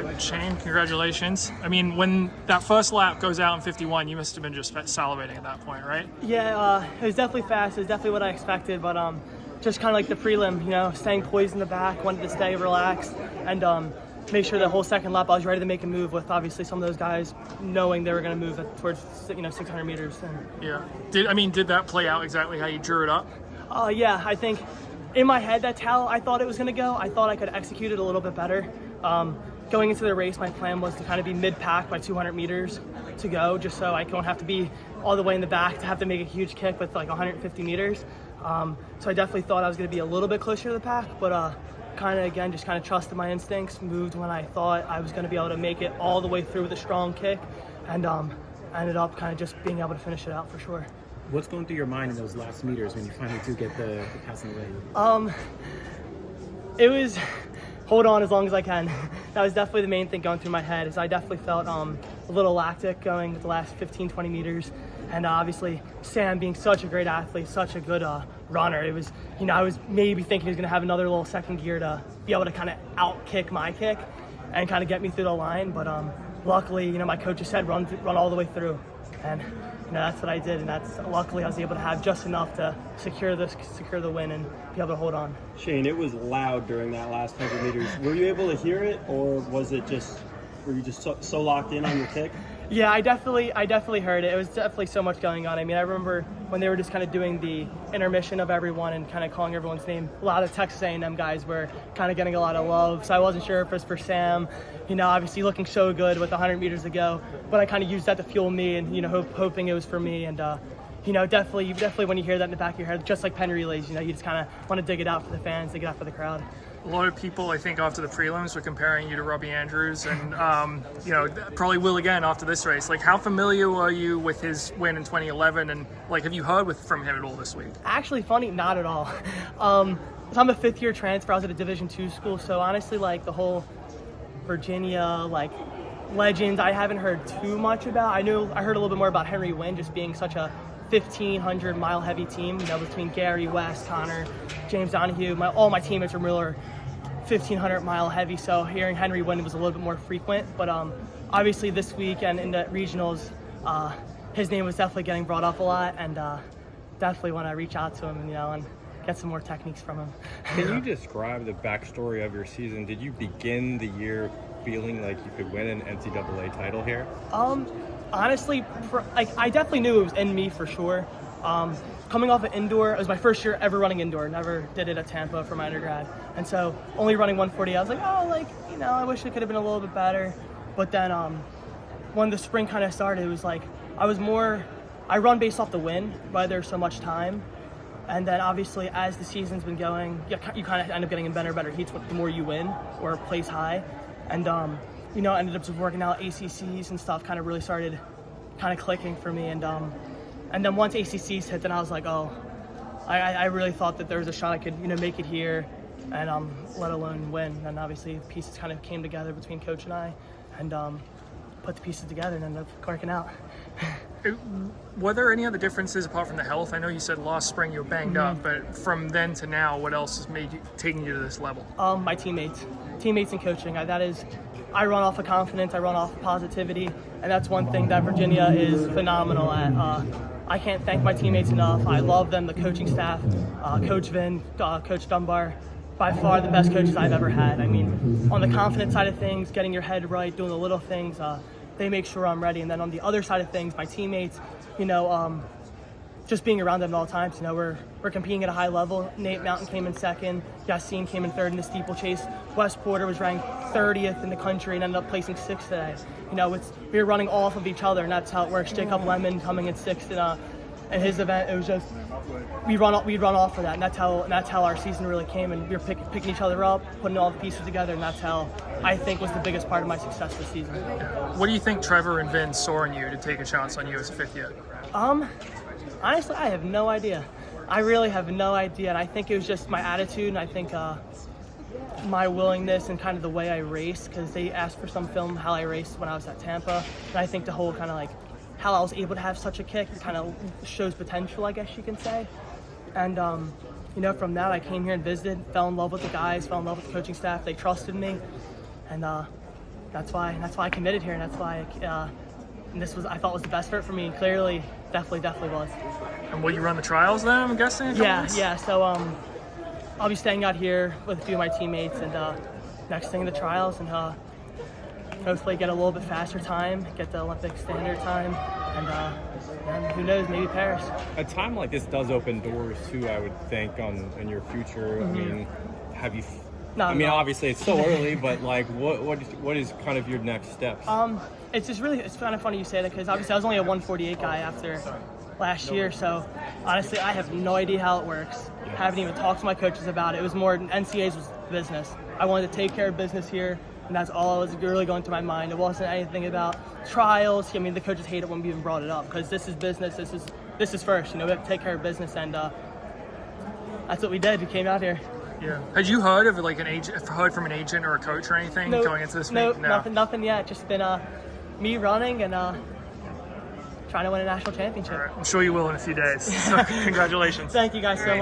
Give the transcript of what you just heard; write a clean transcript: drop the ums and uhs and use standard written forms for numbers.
right, Shane, congratulations. I mean, when that first lap goes out in 51, you must have been just salivating at that point, right? Yeah, it was definitely fast. It was definitely what I expected, but just kind of like the prelim, staying poised in the back, wanted to stay relaxed, and make sure the whole second lap I was ready to make a move with obviously some of those guys knowing they were going to move towards 600 meters. And, yeah. Did that play out exactly how you drew it up? Yeah, I think in my head that's how I thought it was going to go. I thought I could execute it a little bit better. Going into the race, my plan was to kind of be mid-pack by 200 meters to go, just so I don't have to be all the way in the back to have to make a huge kick with like 150 meters. So I definitely thought I was going to be a little bit closer to the pack, but kind of trusted my instincts, moved when I thought I was going to be able to make it all the way through with a strong kick, and ended up kind of just being able to finish it out for sure. What's going through your mind in those last meters when you finally do get the passing lane? It was hold on as long as I can. That was definitely the main thing going through my head. Is I definitely felt a little lactic going with the last 15, 20 meters. And obviously Sam being such a great athlete, such a good runner, it was, I was maybe thinking he was going to have another little second gear to be able to kind of out-kick my kick and kind of get me through the line. But luckily, my coach just said run all the way through. And that's what I did, and that's luckily I was able to have just enough to secure the win and be able to hold on. Shane, it was loud during that last 100 meters. Were you able to hear it, or were you just so locked in on your kick? Yeah, I definitely heard it. It was definitely so much going on. I mean, I remember when they were just kind of doing the intermission of everyone and kind of calling everyone's name. A lot of Texas A&M guys were kind of getting a lot of love, so I wasn't sure if it was for Sam. Obviously looking so good with 100 meters to go, but I kind of used that to fuel me and hoping it was for me. And definitely when you hear that in the back of your head, just like pen relays, you just kind of want to dig it out for the fans, dig it out for the crowd. A lot of people, I think, after the prelims were comparing you to Robbie Andrews, and probably will again after this race. Like, how familiar were you with his win in 2011, and have you heard from him at all this week? Actually, funny, not at all. So I'm a fifth-year transfer. I was at a Division II school, so honestly, the whole Virginia legends, I haven't heard too much about. I heard a little bit more about Henry Wynn just being such a 1,500 mile heavy team, between Gary, West, Connor, James Donahue. All my teammates were really 1,500 mile heavy, so hearing Henry Wynn was a little bit more frequent. But obviously this weekend in the regionals, his name was definitely getting brought up a lot, and definitely want to reach out to him and get some more techniques from him. Can you describe the backstory of your season? Did you begin the year feeling like you could win an NCAA title here? Honestly, I definitely knew it was in me for sure. Coming off of indoor, it was my first year ever running indoor. Never did it at Tampa for my undergrad. And so only running 140, I was like, I wish it could have been a little bit better. But then when the spring kind of started, it was I run based off the win, why there's so much time. And then obviously as the season's been going, you kind of end up getting in better and better heats the more you win or place high. And ended up just working out ACCs and stuff, kind of really started kind of clicking for me. And then once ACCs hit, then I was like, I really thought that there was a shot I could, make it here and let alone win. And obviously pieces kind of came together between coach and I, and put the pieces together and ended up working out. Were there any other differences apart from the health? I know you said last spring you were banged up, but from then to now, what else has taken you to this level? My teammates and coaching. I run off of confidence, I run off of positivity, and that's one thing that Virginia is phenomenal at. I can't thank my teammates enough. I love them, the coaching staff, Coach Vin, Coach Dunbar, by far the best coaches I've ever had. I mean, on the confidence side of things, getting your head right, doing the little things, they make sure I'm ready. And then on the other side of things, my teammates, just being around them at all times. We're competing at a high level. Nate Mountain came in second. Yassine came in third in the steeplechase. Wes Porter was ranked 30th in the country and ended up placing sixth today. We were running off of each other, and that's how it works. Jacob Lemon coming in sixth in his event. It was just we'd run off for that, and that's how our season really came. And we were picking each other up, putting all the pieces together, and that's how I think was the biggest part of my success this season. What do you think Trevor and Vin saw in you to take a chance on you as a fifth year? Honestly, I have no idea. I really have no idea, and I think it was just my attitude, and I think my willingness and kind of the way I race, because they asked for some film how I raced when I was at Tampa, and I think the whole kind of how I was able to have such a kick kind of shows potential, I guess you can say. And from that I came here and visited, fell in love with the guys, fell in love with the coaching staff. They trusted me, and that's why I committed here, and that's why and this was I thought was the best fit for me. And clearly, definitely was. And will you run the trials then? I'm guessing. in a couple months? Yeah. So I'll be staying out here with a few of my teammates, and next thing the trials, and hopefully get a little bit faster time, get the Olympic standard time, and who knows, maybe Paris. A time like this does open doors too, I would think, in your future. I mean, have you? No, I mean, no. obviously it's still early, but like, what is kind of your next steps? It's kind of funny you say that, because obviously I was only a 148 guy after last year, so honestly I have no idea how it works. Haven't even talked to my coaches about it. It was more NCAA's was business. I wanted to take care of business here, and that's all that was really going through my mind. It wasn't anything about trials. I mean, the coaches hate it when we even brought it up, because this is business. This is first. We have to take care of business, and that's what we did. We came out here. Yeah. Had you heard of like heard from an agent or a coach or anything going into this meet? No, nothing yet. Just been me running and trying to win a national championship. All right. I'm sure you will in a few days. So congratulations. Thank you guys so much.